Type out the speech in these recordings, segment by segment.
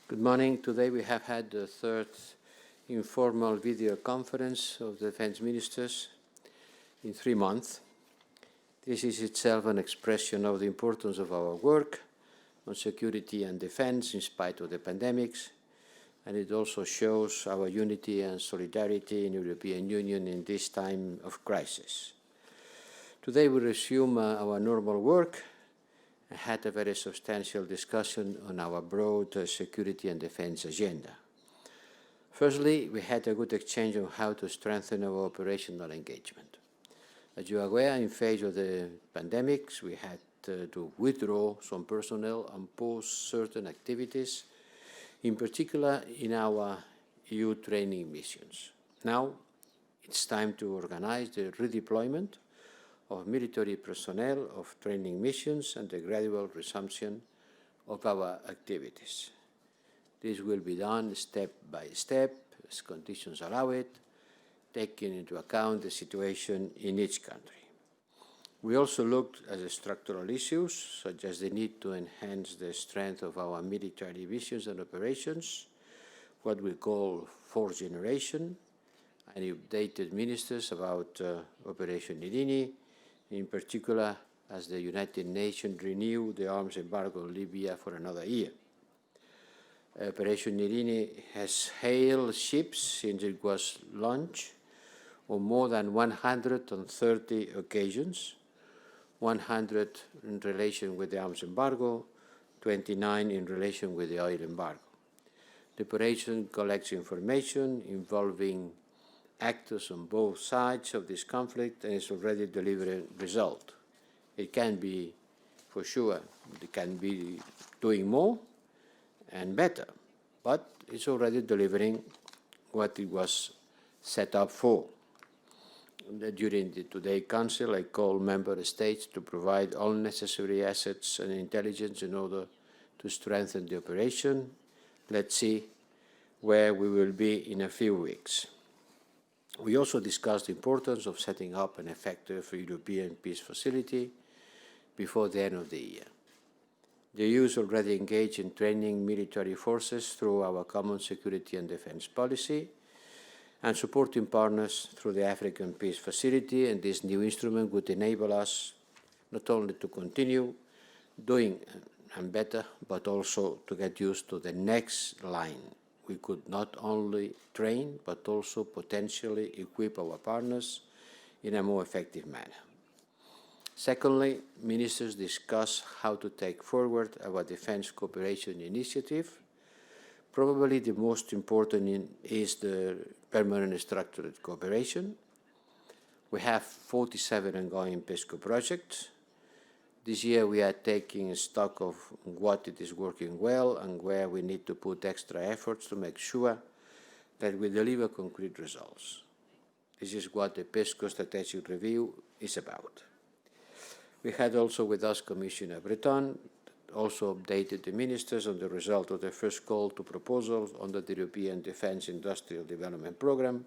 Good morning. Today we have had the third informal video conference of the defense ministers in 3 months. This is itself an expression of the importance of our work on security and defense in spite of the pandemics, and it also shows our unity and solidarity in the European Union in this time of crisis. Today we resume our normal work and had a very substantial discussion on our broad security and defense agenda. Firstly, we had a good exchange on how to strengthen our operational engagement. As you are aware, in face of the pandemics, we had to withdraw some personnel and pause certain activities, in particular in our EU training missions. Now, it's time to organize the redeployment of military personnel of training missions and the gradual resumption of our activities. This will be done step by step, as conditions allow it, taking into account the situation in each country. We also looked at the structural issues, such as the need to enhance the strength of our military missions and operations, what we call fourth generation, and updated ministers about Operation Irini, in particular as the United Nations renew the arms embargo on Libya for another year. Operation Irini has hailed ships since it was launched on more than 130 occasions, 100 in relation with the arms embargo, 29 in relation with the oil embargo. The operation collects information involving actors on both sides of this conflict and is already delivering result. It can be, for sure, it can be doing more and better, but it's already delivering what it was set up for. During the Today Council, I called member states to provide all necessary assets and intelligence in order to strengthen the operation. Let's see where we will be in a few weeks. We also discussed the importance of setting up an effective European peace facility before the end of the year. The EU is already engaged in training military forces through our common security and defense policy and supporting partners through the African Peace Facility, and this new instrument would enable us not only to continue doing and better, but also to get used to the next line. We could not only train, but also potentially equip our partners in a more effective manner. Secondly, ministers discussed how to take forward our defense cooperation initiative. Probably the most important is the permanent structured cooperation. We have 47 ongoing PESCO projects. This year we are taking stock of what it is working well and where we need to put extra efforts to make sure that we deliver concrete results. This is what the PESCO strategic review is about. We had also with us Commissioner Breton, also updated the ministers on the result of the first call to proposals under the European Defence Industrial Development Programme.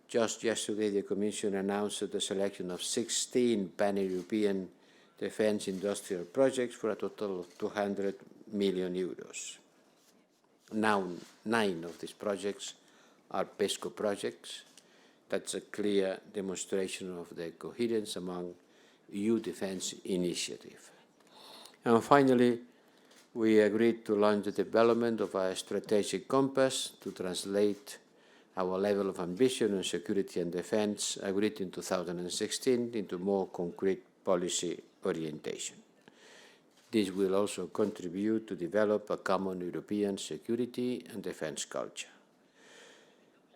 Just yesterday the Commission announced the selection of 16 pan-European defense industrial projects for a total of 200 million euros. Now, 9 of these projects are PESCO projects. That's a clear demonstration of the coherence among EU defense initiative. And finally, we agreed to launch the development of a strategic compass to translate our level of ambition on security and defense agreed in 2016 into more concrete policy orientation. This will also contribute to develop a common European security and defense culture.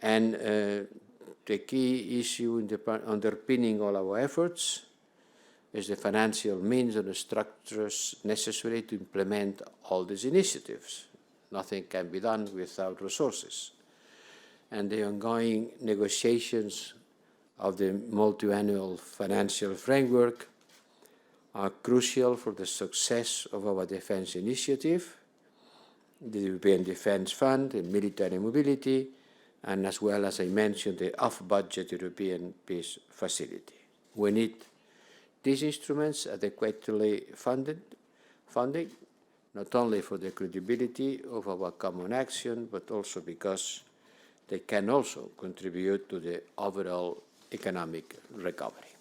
And the key issue underpinning all our efforts is the financial means and the structures necessary to implement all these initiatives. Nothing can be done without resources. And the ongoing negotiations of the multi-annual financial framework are crucial for the success of our defense initiative, the European Defence Fund, the military mobility, and as well as I mentioned, the off-budget European Peace Facility. We need these instruments adequately funded not only for the credibility of our common action, but also because they can also contribute to the overall economic recovery.